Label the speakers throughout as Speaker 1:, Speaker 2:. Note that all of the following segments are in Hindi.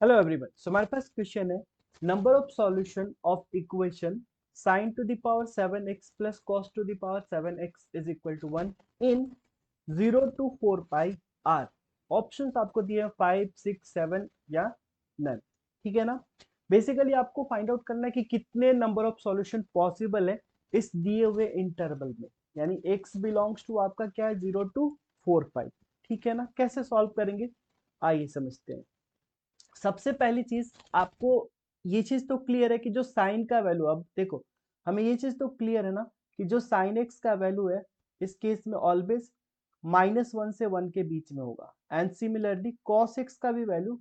Speaker 1: हेलो एवरीवन, सो हमारे पास क्वेश्चन है number of solution of equation sin to the power 7x plus cos to the power 7x is equal to 1 in 0 to 4 pi r। Options आपको दिए हैं 5, 6, 7 या नन। ठीक है ना। बेसिकली आपको फाइंड आउट करना है कि कितने नंबर ऑफ सॉल्यूशन पॉसिबल है इस दिए हुए इंटरवल में, यानी x बिलोंग्स टू आपका क्या है 0 to 4 pi। ठीक है ना। कैसे सॉल्व करेंगे आइए समझते हैं। सबसे पहली चीज आपको ये चीज तो क्लियर है कि जो साइन का वैल्यू, अब देखो हमें ये चीज तो क्लियर है ना कि जो साइन एक्स का वैल्यू है इस केस में ऑलवेज -1 से 1 के बीच में होगा, एंड सिमिलरली कॉस एक्स का भी वैल्यू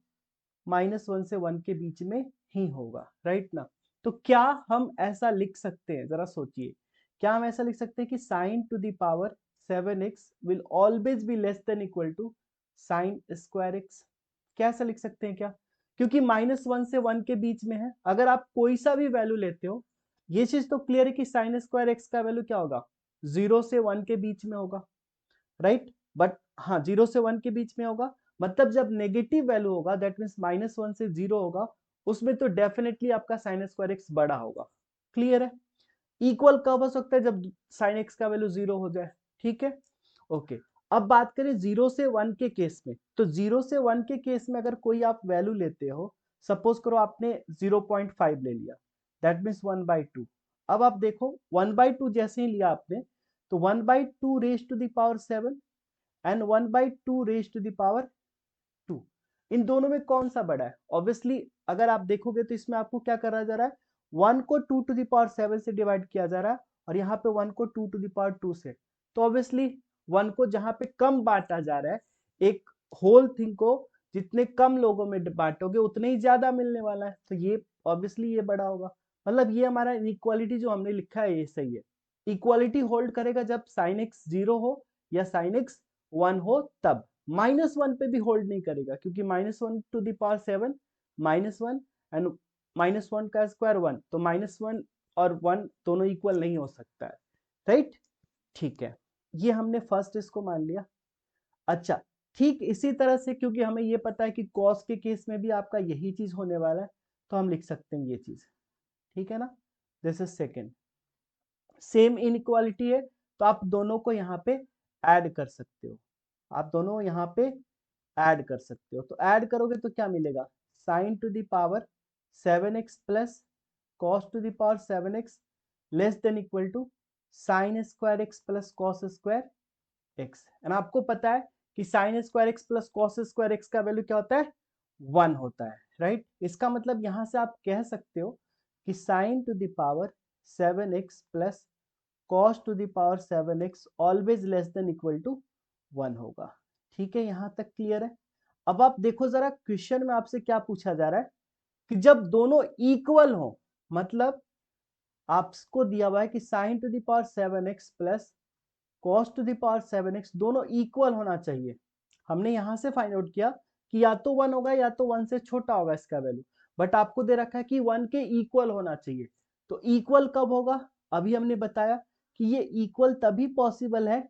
Speaker 1: -1 से 1 के बीच में ही होगा, राइट ना। तो क्या हम ऐसा लिख सकते हैं, जरा सोचिए, क्या हम ऐसा लिख सकते हैं कि sine to the power 7x will always be less than equal to sine square x? क्या ऐसा लिख सकते हैं क्या? क्योंकि -1 से 1 के बीच में है, अगर आप कोई सा भी वैल्यू लेते हो, ये चीज तो क्लियर है कि साइन स्क्वायर एक्स का वैल्यू क्या होगा 0 से 1 के बीच में होगा, राइट। बट हाँ 0 से 1 के बीच में होगा, मतलब जब नेगेटिव वैल्यू होगा दैट मीन्स -1 से 0 होगा, उसमें तो डेफिनेटली आपका साइन स्क्वायर एक्स बड़ा होगा। क्लियर है। इक्वल कब हो सकता है? जब साइन एक्स का वैल्यू 0 हो जाए। ठीक है, ओके। अब बात करें 0 से 1 के केस में, तो 0 से 1 के केस में अगर कोई आप वैल्यू लेते हो, सपोज करो आपने 0.5 ले लिया, दैट मीन्स 1/2। अब आप देखो 1/2 जैसे ही लिया आपने, तो 1/2 raise to the power 7 and 1/2 raise to the power 2, इन दोनों में कौन सा बड़ा है? ऑब्वियसली अगर आप देखोगे तो इसमें आपको क्या करा जा रहा है, 1 को 2 टू द पावर 7 से डिवाइड किया जा रहा है, और यहाँ पे 1 को 2 टू द पावर 2 से। तो ऑब्वियसली 1 को जहां पे कम बांटा जा रहा है, एक होल थिंग को जितने कम लोगों में बांटोगे उतने ही ज्यादा मिलने वाला है, तो ये ऑब्वियसली ये बड़ा होगा। मतलब ये हमारा इनइक्वालिटी जो हमने लिखा है ये सही है। इक्वालिटी होल्ड करेगा जब साइन एक्स 0 हो या साइन एक्स 1 हो तब। -1 पे भी होल्ड नहीं करेगा, क्योंकि -1 टू द पावर 7 -1 एंड -1 का स्क्वायर 1, तो -1 और 1 दोनों इक्वल नहीं हो सकता है, राइट। ठीक है, ये हमने फर्स्ट इसको मान लिया। अच्छा, ठीक इसी तरह से क्योंकि हमें ये पता है कि कॉस के केस में भी आपका यही चीज होने वाला है, तो हम लिख सकते हैं ये चीज। ठीक है ना। This is second. Same inequality है, तो आप दोनों को यहाँ पे ऐड कर सकते हो। आप दोनों यहाँ पे ऐड कर सकते हो, तो ऐड करोगे तो क्या मिलेगा, sine to the power 7x plus cos to the power 7x less than equal to sine square x plus cos square x. And आपको पता है कि sine square x plus cos square x का वैल्यू क्या होता है, 1 होता है, राइट। इसका मतलब यहां से आप कह सकते हो कि sine to the power 7x plus cos to the power 7x always less than equal to 1 होगा। ठीक है, यहां तक क्लियर है। अब आप देखो जरा क्वेश्चन में आपसे क्या पूछा जा रहा है कि जब दोनों इक्वल हो, मतलब आपको दिया हुआ है कि sine to the power 7x plus cos to the power 7x दोनों इक्वल होना चाहिए। हमने यहां से फाइंड आउट किया कि या तो 1 होगा या तो 1 से छोटा होगा इसका वैल्यू, बट आपको दे रखा है कि 1 के इक्वल होना चाहिए। तो इक्वल कब होगा? अभी हमने बताया कि ये इक्वल तभी पॉसिबल है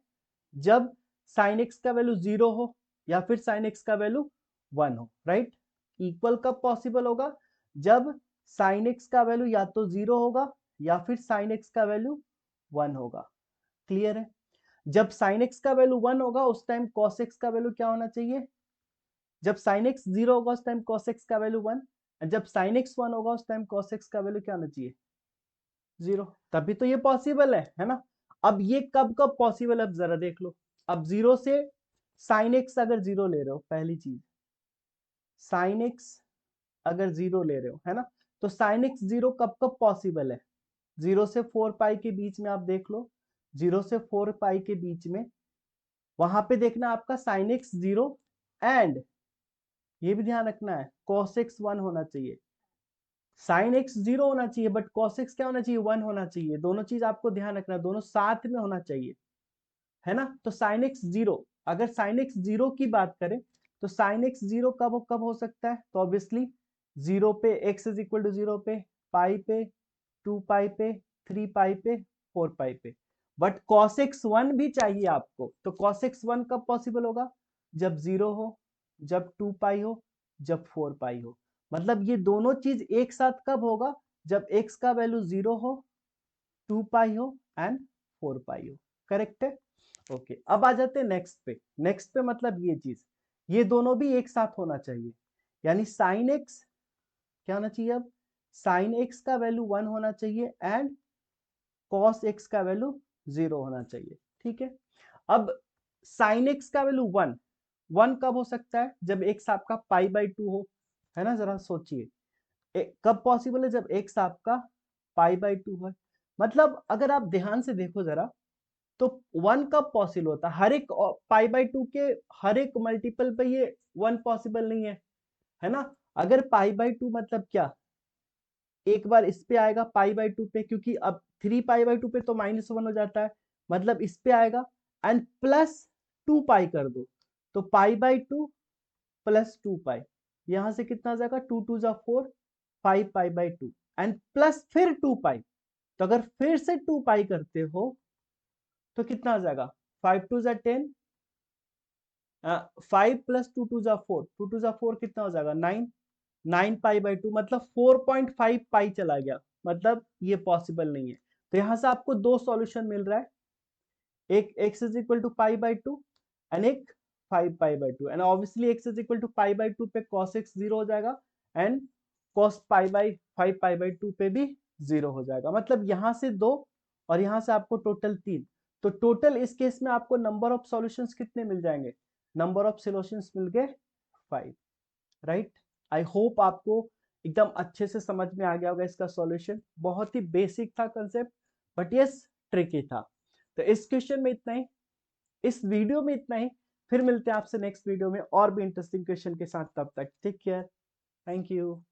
Speaker 1: जब साइन एक्स का वैल्यू 0 हो या फिर साइन एक्स का वैल्यू 1 हो, राइट। इक्वल कब पॉसिबल होगा? जब साइन एक्स का वैल्यू या तो 0 होगा या फिर साइन एक्स का वैल्यू 1 होगा। क्लियर है। जब साइन एक्स का वैल्यू 1 होगा उस टाइम कॉस एक्स का वैल्यू क्या होना चाहिए? जब साइन एक्स 0 होगा उस टाइम कॉस एक्स का वैल्यू 1, जब साइन एक्स 1 होगा उस टाइम कॉस एक्स का वैल्यू क्या होना चाहिए? 0। तभी तो ये पॉसिबल है ना। अब ये कब कब पॉसिबल है अब जरा देख लो। अब 0 से साइन एक्स अगर 0 ले रहे हो, पहली चीज साइन एक्स अगर 0 ले रहे हो, है ना, तो साइन एक्स 0 कब कब पॉसिबल है? 0 से 4 पाई के बीच में आप देख लो, 0 से 4 पाई के बीच में, वहां पे देखना आपका साइन एक्स 0 एंड ये भी ध्यान रखना है cos x 1 होना चाहिए। साइन एक्स 0 होना चाहिए बट cos x क्या होना चाहिए, 1 होना चाहिए। दोनों चीज आपको ध्यान रखना है, दोनों साथ में होना चाहिए, है ना। तो साइन एक्स 0, अगर साइन एक्स 0 की बात करें तो साइन एक्स 0 कब हो सकता है? तो ऑब्वियसली 0 पे x इज इक्वल टू 0 पे, पाई पे, 2 पाई पे, 3 पाई पे, 4 पाई पे। बट cos x 1 भी चाहिए आपको, तो cos x 1 कब पॉसिबल होगा? जब 0 हो, जब 2 पाई हो, जब 4 पाई हो। मतलब ये दोनों चीज एक साथ कब होगा, जब x का वैल्यू 0 हो, 2 पाई हो एंड 4 पाई हो। करेक्ट है। ओके, अब आ जाते हैं नेक्स्ट पे। नेक्स्ट पे मतलब ये चीज, ये दोनों भी एक साथ होना चाहिए, यानी साइन एक्स क्या होना चाहिए, अब साइन एक्स का वैल्यू 1 होना चाहिए एंड कॉस एक्स का वैल्यू 0 होना चाहिए। ठीक है, अब साइन एक्स का वैल्यू 1, 1 कब हो सकता है, जब एक्स आपका पाई बाई 2 हो, है ना, जरा सोचिए कब पॉसिबल है, जब एक्स आपका पाई बाई 2 है। मतलब अगर आप ध्यान से देखो जरा, तो 1 कब पॉसिबल होता है, हर एक पाई बाई 2 के हर एक मल्टीपल पे ये 1 पॉसिबल नहीं है ना। अगर पाई बाई 2 मतलब क्या, एक बार इस पे आएगा पाई बाई 2 पे, क्योंकि अब 3 पाई बाई 2 पे तो -1 हो जाता है, मतलब इस पे आएगा एंड प्लस 2 पाई कर दो, तो पाई बाई 2 प्लस 2 पाई, यहां से कितना आ जाएगा, 2 2 जा 4, 5 पाई बाई 2 एंड प्लस फिर 2 पाई। तो अगर फिर से 2 पाई करते हो तो कितना आ जाएगा, 5 2 जा 10, 5 प्लस 2 2 जा 4, 2 2 जा 4 कितना हो जाएगा 9, 9 पाई बाई 2, मतलब 4.5 पाई चला गया, मतलब ये पॉसिबल नहीं है। तो यहां से आपको दो सॉल्यूशन मिल रहा है, एक x is equal to pi by 2 and एक 5 pi by 2, and obviously x is equal to pi by 2 पे cos x 0 हो जाएगा एंड cos pi by 5 pi by 2 पे भी 0 हो जाएगा। मतलब यहां से दो और यहां से आपको टोटल 3, तो टोटल इस केस में आपको नंबर ऑफ सॉल्यूशंस कितने मिल जाएंगे, नंबर ऑफ सॉल्यूशंस मिल गए 5। राइट, आई होप आपको एकदम अच्छे से समझ में आ गया होगा इसका सॉल्यूशन। बहुत ही बेसिक था कंसेप्ट, बट यस ट्रिकी था। तो इस क्वेश्चन में इतना ही, इस वीडियो में इतना ही। फिर मिलते हैं आपसे नेक्स्ट वीडियो में और भी इंटरेस्टिंग क्वेश्चन के साथ, तब तक टेक केयर, थैंक यू।